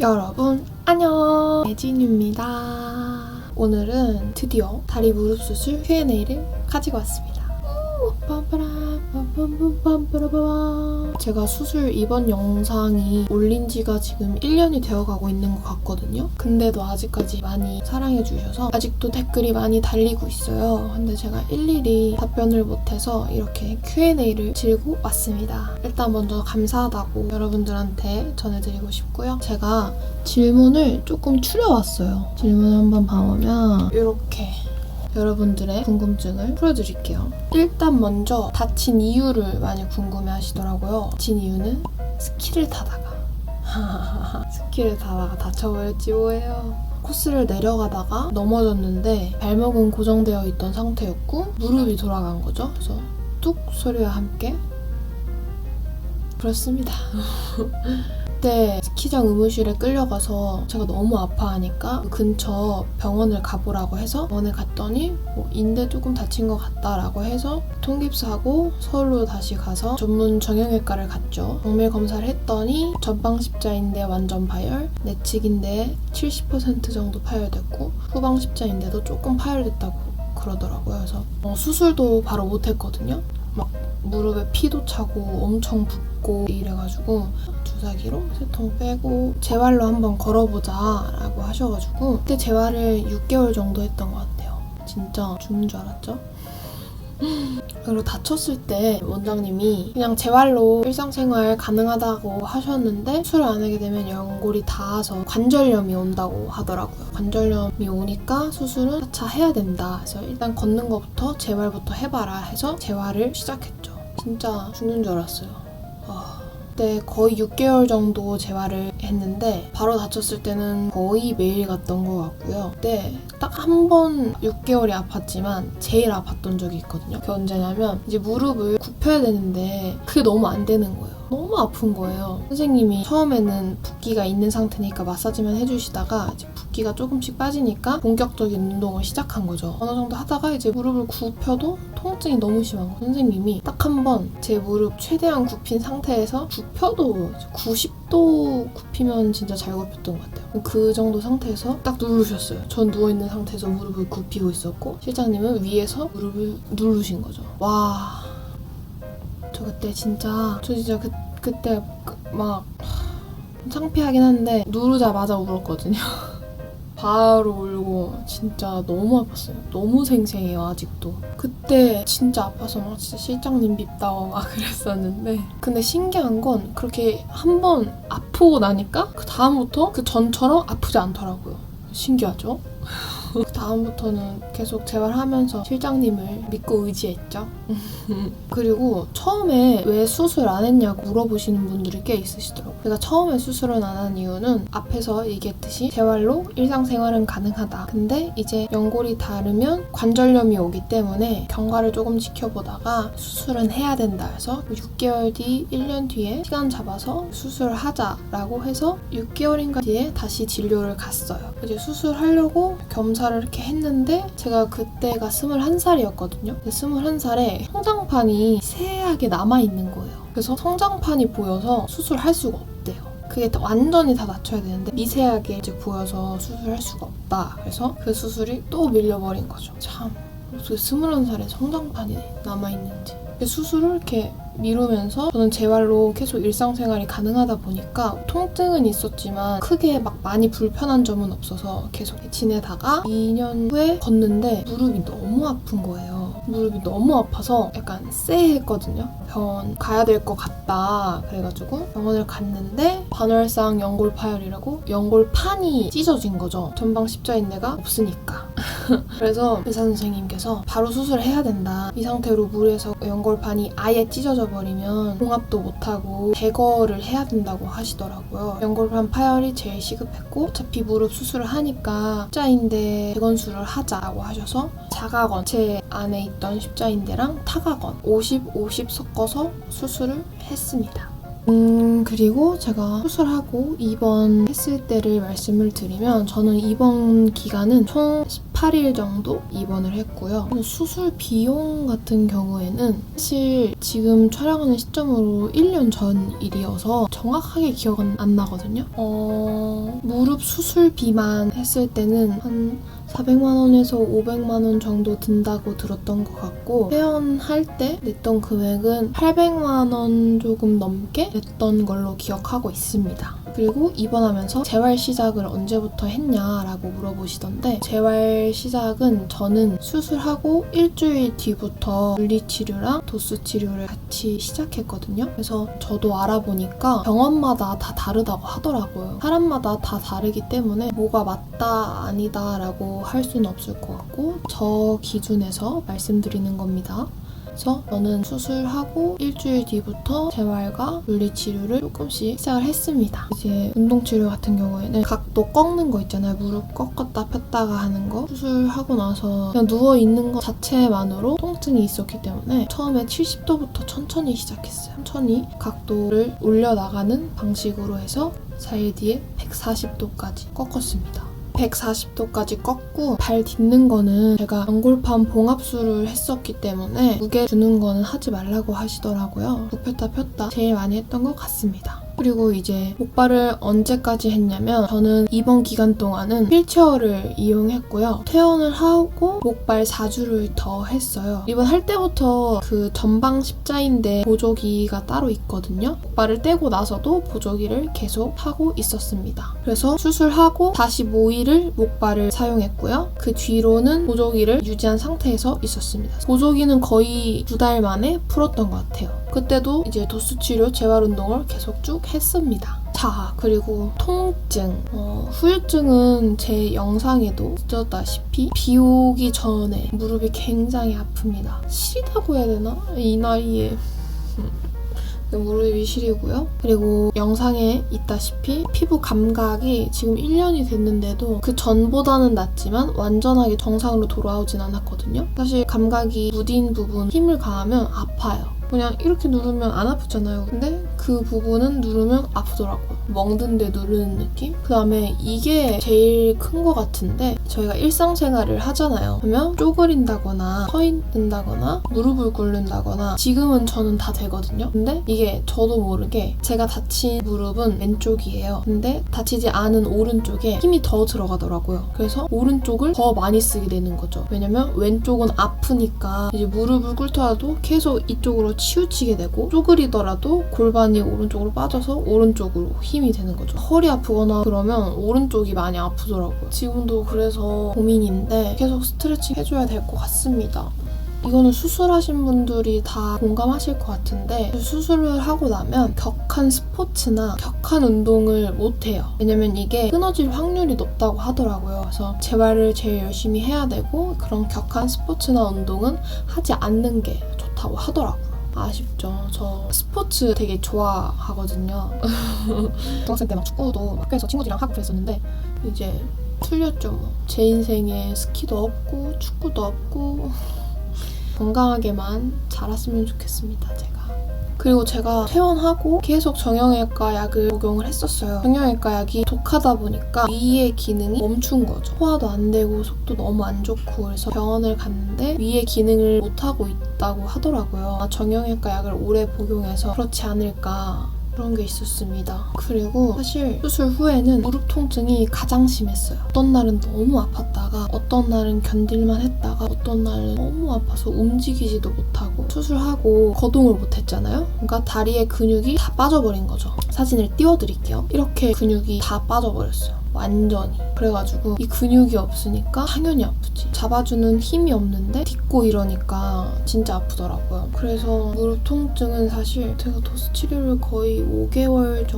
여러분 안녕, 예진입니다. 오늘은 드디어 다리 무릎 수술 Q&A를 가지고 왔습니다. 제가 수술 이번 영상이 올린 지가 지금 1년이 되어가고 있는 것 같거든요. 근데도 아직까지 많이 사랑해주셔서 아직도 댓글이 많이 달리고 있어요. 근데 제가 일일이 답변을 못해서 이렇게 Q&A를 들고 왔습니다. 일단 먼저 감사하다고 여러분들한테 전해드리고 싶고요. 제가 질문을 조금 추려왔어요. 질문을 한번 봐보면 이렇게 여러분들의 궁금증을 풀어드릴게요. 일단 먼저 다친 이유를 많이 궁금해 하시더라고요. 다친 이유는 스키를 타다가 다쳐버렸지 뭐예요. 코스를 내려가다가 넘어졌는데 발목은 고정되어 있던 상태였고 무릎이 돌아간 거죠. 그래서 뚝 소리와 함께 그렇습니다. 그때 스키장 의무실에 끌려가서 제가 너무 아파하니까 그 근처 병원을 가보라고 해서 병원에 갔더니 인대 조금 다친 것 같다라고 해서 통깁스하고 서울로 다시 가서 전문 정형외과를 갔죠. 정밀 검사를 했더니 전방 십자인대 완전 파열, 내측인대 70% 정도 파열됐고 후방 십자인대도 조금 파열됐다고 그러더라고요. 그래서 수술도 바로 못했거든요. 막 무릎에 피도 차고 엄청 붓고 이래가지고 주사기로 세통 빼고 재활로 한번 걸어보자 라고 하셔가지고 그때 재활을 6개월 정도 했던 것 같아요. 진짜 죽는 줄 알았죠? 그리고 다쳤을 때 원장님이 그냥 재활로 일상생활 가능하다고 하셨는데 수술을 안 하게 되면 연골이 닿아서 관절염이 온다고 하더라고요. 관절염이 오니까 수술은 차차 해야 된다. 그래서 일단 걷는 것부터 재활부터 해봐라 해서 재활을 시작했죠. 진짜 죽는 줄 알았어요. 그때 거의 6개월 정도 재활을 했는데 바로 다쳤을 때는 거의 매일 갔던 것 같고요. 그때 딱 한 번 6개월이 아팠지만 제일 아팠던 적이 있거든요. 그게 언제냐면 이제 무릎을 굽혀야 되는데 그게 너무 안 되는 거예요. 너무 아픈 거예요. 선생님이 처음에는 붓기가 있는 상태니까 마사지만 해주시다가 이제 붓기가 조금씩 빠지니까 본격적인 운동을 시작한 거죠. 어느 정도 하다가 이제 무릎을 굽혀도 통증이 너무 심한 거예요. 선생님이 딱 한 번 제 무릎 최대한 굽힌 상태에서 굽혀도 90도 굽히면 진짜 잘 굽혔던 것 같아요. 그 정도 상태에서 딱 누르셨어요. 전 누워있는 상태에서 무릎을 굽히고 있었고 실장님은 위에서 무릎을 누르신 거죠. 와... 저 진짜 그때 막 창피하긴 한데 누르자마자 울었거든요. 바로 울고 진짜 너무 아팠어요. 너무 생생해요 아직도. 그때 진짜 아파서 막 진짜 실장님 밉다고 막 그랬었는데 근데 신기한 건 그렇게 한 번 아프고 나니까 그 다음부터 그 전처럼 아프지 않더라고요. 신기하죠? 그 다음부터는 계속 재활하면서 실장님을 믿고 의지했죠. 그리고 처음에 왜 수술 안 했냐고 물어보시는 분들이 꽤 있으시더라고요. 제가 처음에 수술을 안 한 이유는 앞에서 얘기했듯이 재활로 일상생활은 가능하다. 근데 이제 연골이 닳으면 관절염이 오기 때문에 경과를 조금 지켜보다가 수술은 해야 된다 해서 6개월 뒤, 1년 뒤에 시간 잡아서 수술을 하자라고 해서 6개월인가 뒤에 다시 진료를 갔어요. 이제 수술하려고 검사를 이렇게 했는데 제가 그때가 21살이었거든요. 21살에 성장판이 세하게 남아있는 거예요. 그래서 성장판이 보여서 수술할 수가 없대요. 그게 완전히 다 낮춰야 되는데 미세하게 이제 보여서 수술할 수가 없다. 그래서 그 수술이 또 밀려버린 거죠. 참, 어떻게 21살에 성장판이 남아있는지. 수술을 이렇게 미루면서 저는 재활로 계속 일상생활이 가능하다 보니까 통증은 있었지만 크게 막 많이 불편한 점은 없어서 계속 지내다가 2년 후에 걷는데 무릎이 너무 아픈 거예요. 무릎이 너무 아파서 약간 쎄했거든요. 병원 가야 될 것 같다 그래가지고 병원을 갔는데 반월상 연골 파열이라고 연골판이 찢어진 거죠. 전방 십자인대가 없으니까. 그래서 의사 선생님께서 바로 수술을 해야 된다. 이 상태로 무리해서 연골판이 아예 찢어져 버리면 봉합도 못하고 제거를 해야 된다고 하시더라고요. 연골판 파열이 제일 시급했고 어차피 무릎 수술을 하니까 십자인대 재건수를 하자고 하셔서 자가건 제 안에 있던 십자인대랑 타가건 50, 50 섞어서 수술을 했습니다. 그리고 제가 수술하고 입원했을 때를 말씀을 드리면 저는 입원 기간은 총 18일 정도 입원을 했고요. 수술 비용 같은 경우에는 사실 지금 촬영하는 시점으로 1년 전 일이어서 정확하게 기억은 안 나거든요. 무릎 수술비만 했을 때는 한 400만 원에서 500만 원 정도 든다고 들었던 것 같고 퇴원할 때 냈던 금액은 800만 원 조금 넘게 냈던 걸로 기억하고 있습니다. 그리고 입원하면서 재활 시작을 언제부터 했냐라고 물어보시던데 재활 시작은 저는 수술하고 일주일 뒤부터 물리치료랑 도수치료를 같이 시작했거든요. 그래서 저도 알아보니까 병원마다 다 다르다고 하더라고요. 사람마다 다 다르기 때문에 뭐가 맞다 아니다 라고 할 수는 없을 것 같고 저 기준에서 말씀드리는 겁니다. 그래서 저는 수술하고 일주일 뒤부터 재활과 물리치료를 조금씩 시작을 했습니다. 이제 운동치료 같은 경우에는 각도 꺾는 거 있잖아요. 무릎 꺾었다 폈다가 하는 거. 수술하고 나서 그냥 누워있는 것 자체만으로 통증이 있었기 때문에 처음에 70도부터 천천히 시작했어요. 천천히 각도를 올려나가는 방식으로 해서 4일 뒤에 140도까지 꺾었습니다. 140도까지 꺾고 발 딛는 거는 제가 연골판 봉합술을 했었기 때문에 무게 주는 거는 하지 말라고 하시더라고요. 굽혔다 폈다 제일 많이 했던 것 같습니다. 그리고 이제 목발을 언제까지 했냐면 저는 이번 기간 동안은 휠체어를 이용했고요. 퇴원을 하고 목발 4주를 더 했어요. 입원할 때부터 그 전방 십자인대 보조기가 따로 있거든요. 목발을 떼고 나서도 보조기를 계속 하고 있었습니다. 그래서 수술하고 45일을 목발을 사용했고요. 그 뒤로는 보조기를 유지한 상태에서 있었습니다. 보조기는 거의 2달 만에 풀었던 것 같아요. 그때도 이제 도수치료, 재활운동을 계속 쭉 했습니다. 자, 그리고 통증. 후유증은 제 영상에도 보셨다시피 비 오기 전에 무릎이 굉장히 아픕니다. 시리다고 해야 되나? 이 나이에. 무릎이 시리고요. 그리고 영상에 있다시피 피부 감각이 지금 1년이 됐는데도 그 전보다는 낫지만 완전하게 정상으로 돌아오진 않았거든요. 사실 감각이 무딘 부분 힘을 가하면 아파요. 그냥 이렇게 누르면 안 아프잖아요. 근데 그 부분은 누르면 아프더라고요. 멍든 데 누르는 느낌? 그 다음에 이게 제일 큰 것 같은데 저희가 일상생활을 하잖아요. 그러면 쪼그린다거나 서 있는다거나 무릎을 꿇는다거나 지금은 저는 다 되거든요. 근데 이게 저도 모르게 제가 다친 무릎은 왼쪽이에요. 근데 다치지 않은 오른쪽에 힘이 더 들어가더라고요. 그래서 오른쪽을 더 많이 쓰게 되는 거죠. 왜냐면 왼쪽은 아프니까 이제 무릎을 꿇더라도 계속 이쪽으로 치우치게 되고 쪼그리더라도 골반이 오른쪽으로 빠져서 오른쪽으로 힘이 되는 거죠. 허리 아프거나 그러면 오른쪽이 많이 아프더라고요. 지금도 그래서 고민인데 계속 스트레칭 해줘야 될 것 같습니다. 이거는 수술하신 분들이 다 공감하실 것 같은데 수술을 하고 나면 격한 스포츠나 격한 운동을 못해요. 왜냐면 이게 끊어질 확률이 높다고 하더라고요. 그래서 재활을 제일 열심히 해야 되고 그런 격한 스포츠나 운동은 하지 않는 게 좋다고 하더라고요. 아쉽죠. 저 스포츠 되게 좋아하거든요. 중학생 때 막 축구도 학교에서 친구들이랑 하고 그랬었는데 이제 풀렸죠 뭐. 제 인생에 스키도 없고 축구도 없고 건강하게만 자랐으면 좋겠습니다, 제가. 그리고 제가 퇴원하고 계속 정형외과 약을 복용을 했었어요. 정형외과 약이 독하다 보니까 위의 기능이 멈춘 거죠. 소화도 안 되고 속도 너무 안 좋고 그래서 병원을 갔는데 위의 기능을 못하고 있다고 하더라고요. 정형외과 약을 오래 복용해서 그렇지 않을까 그런 게 있었습니다. 그리고 사실 수술 후에는 무릎 통증이 가장 심했어요. 어떤 날은 너무 아팠다가 어떤 날은 견딜만 했다가 어떤 날은 너무 아파서 움직이지도 못하고 수술하고 거동을 못했잖아요. 그러니까 다리에 근육이 다 빠져버린 거죠. 사진을 띄워드릴게요. 이렇게 근육이 다 빠져버렸어요. 완전히. 그래가지고 이 근육이 없으니까 당연히 아프지. 잡아주는 힘이 없는데 딛고 이러니까 진짜 아프더라고요. 그래서 무릎 통증은 사실 제가 도수 치료를 거의 5개월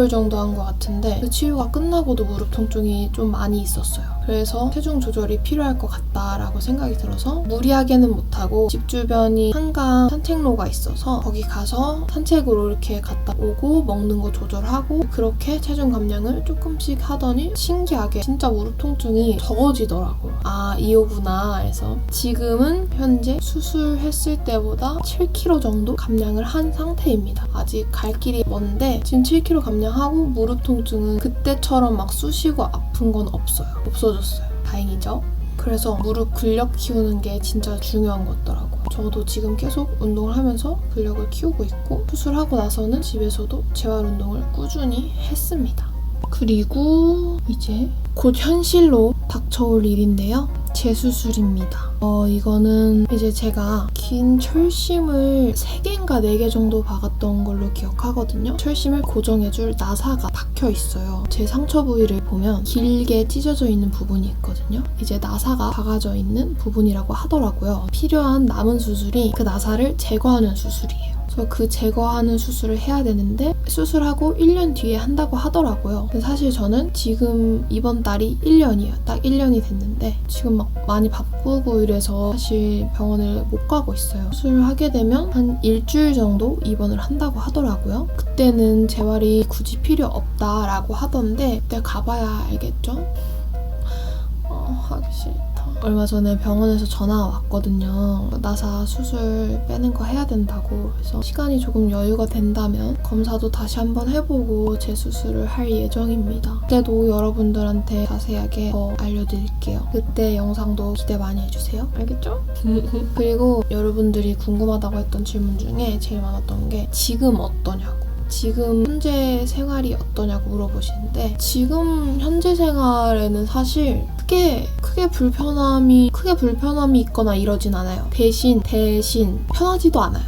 정도 한 것 같은데 그 치료가 끝나고도 무릎 통증이 좀 많이 있었어요. 그래서 체중 조절이 필요할 것 같다라고 생각이 들어서 무리하게는 못하고 집 주변이 한강 산책로가 있어서 거기 가서 산책으로 이렇게 갔다 오고 먹는 거 조절하고 그렇게 체중 감량을 조금씩 하더니 신기하게 신기하게 진짜 무릎 통증이 적어지더라고요. 아, 이거구나 해서 지금은 현재 수술했을 때보다 7kg 정도 감량을 한 상태입니다. 아직 갈 길이 먼데 지금 7kg 감량하고 무릎 통증은 그때처럼 막 쑤시고 아픈 건 없어요. 없어졌어요. 다행이죠. 그래서 무릎 근력 키우는 게 진짜 중요한 것 같더라고요. 저도 지금 계속 운동을 하면서 근력을 키우고 있고 수술하고 나서는 집에서도 재활 운동을 꾸준히 했습니다. 그리고 이제 곧 현실로 닥쳐올 일인데요. 재수술입니다. 이거는 이제 제가 긴 철심을 3개인가 4개 정도 박았던 걸로 기억하거든요. 철심을 고정해줄 나사가 박혀 있어요. 제 상처 부위를 보면 길게 찢어져 있는 부분이 있거든요. 이제 나사가 박아져 있는 부분이라고 하더라고요. 필요한 남은 수술이 그 나사를 제거하는 수술이에요. 그래서 그 제거하는 수술을 해야 되는데 수술하고 1년 뒤에 한다고 하더라고요. 근데 사실 저는 지금 이번 달이 1년이에요. 딱 1년이 됐는데 지금 막 많이 바쁘고 이래서 사실 병원을 못 가고 있어요. 수술을 하게 되면 한 일주일 정도 입원을 한다고 하더라고요. 그때는 재활이 굳이 필요 없다라고 하던데 그때 가봐야 알겠죠? 하기 싫다. 얼마 전에 병원에서 전화가 왔거든요. 나사 수술 빼는 거 해야 된다고. 그래서 시간이 조금 여유가 된다면 검사도 다시 한번 해보고 재수술을 할 예정입니다. 그때도 여러분들한테 자세하게 더 알려드릴게요. 그때 영상도 기대 많이 해주세요. 알겠죠? 그리고 여러분들이 궁금하다고 했던 질문 중에 제일 많았던 게 지금 어떠냐고. 지금 현재 생활이 어떠냐고 물어보시는데 지금 현재 생활에는 사실 크게 불편함이 있거나 이러진 않아요. 대신 편하지도 않아요.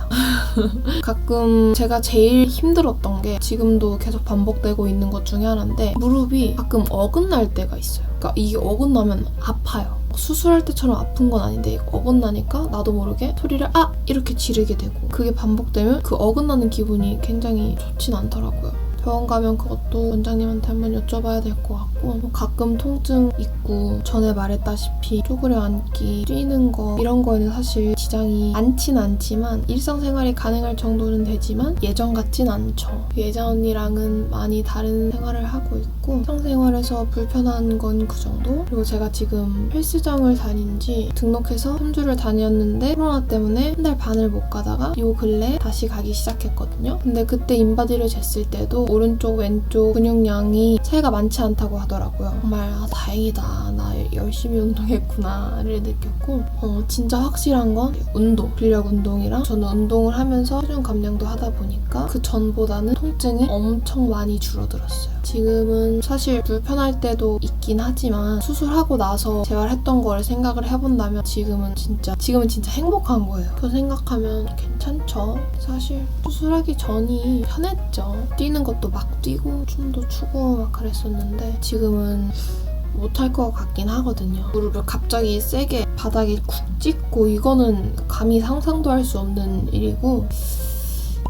가끔 제가 제일 힘들었던 게 지금도 계속 반복되고 있는 것 중에 하나인데 무릎이 가끔 어긋날 때가 있어요. 그러니까 이게 어긋나면 아파요. 수술할 때처럼 아픈 건 아닌데 어긋나니까 나도 모르게 소리를 이렇게 지르게 되고 그게 반복되면 그 어긋나는 기분이 굉장히 좋진 않더라고요. 병원 가면 그것도 원장님한테 한번 여쭤봐야 될 것 같고 가끔 통증 있고 전에 말했다시피 쪼그려 앉기, 뛰는 거 이런 거에는 사실 지장이 많진 않지만 일상생활이 가능할 정도는 되지만 예전 같진 않죠. 예전이랑은 많이 다른 생활을 하고 있고 일상생활에서 불편한 건 그 정도? 그리고 제가 지금 헬스장을 다닌 지 등록해서 3주를 다녔는데 코로나 때문에 한 달 반을 못 가다가 요 근래 다시 가기 시작했거든요. 근데 그때 인바디를 쟀을 때도 오른쪽 왼쪽 근육량이 차이가 많지 않다고 하더라고요. 정말 다행이다. 나 열심히 운동했구나를 느꼈고 진짜 확실한 건 운동, 근력 운동이랑 저는 운동을 하면서 체중 감량도 하다 보니까 그 전보다는 통증이 엄청 많이 줄어들었어요. 지금은 사실 불편할 때도 있긴 하지만 수술하고 나서 재활했던 거를 생각을 해본다면 지금은 진짜 행복한 거예요. 그 생각하면 괜찮죠. 사실 수술하기 전이 편했죠. 뛰는 것도 막 뛰고 춤도 추고 막 그랬었는데 지금은 못할 것 같긴 하거든요. 무릎을 갑자기 세게 바닥에 쿡 찍고 이거는 감히 상상도 할 수 없는 일이고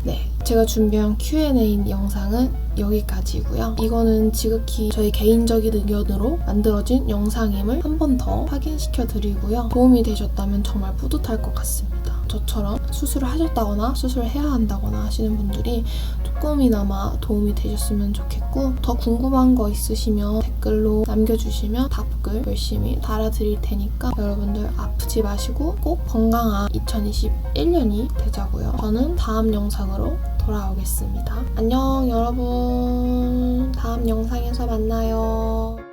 네, 제가 준비한 Q&A 영상은 여기까지고요. 이거는 지극히 저희 개인적인 의견으로 만들어진 영상임을 한 번 더 확인시켜드리고요. 도움이 되셨다면 정말 뿌듯할 것 같습니다. 저처럼 수술을 하셨다거나 수술을 해야 한다거나 하시는 분들이 조금이나마 도움이 되셨으면 좋겠고 더 궁금한 거 있으시면 댓글로 남겨주시면 답글 열심히 달아드릴 테니까 여러분들 아프지 마시고 꼭 건강한 2021년이 되자고요. 저는 다음 영상으로 돌아오겠습니다. 안녕 여러분. 다음 영상에서 만나요.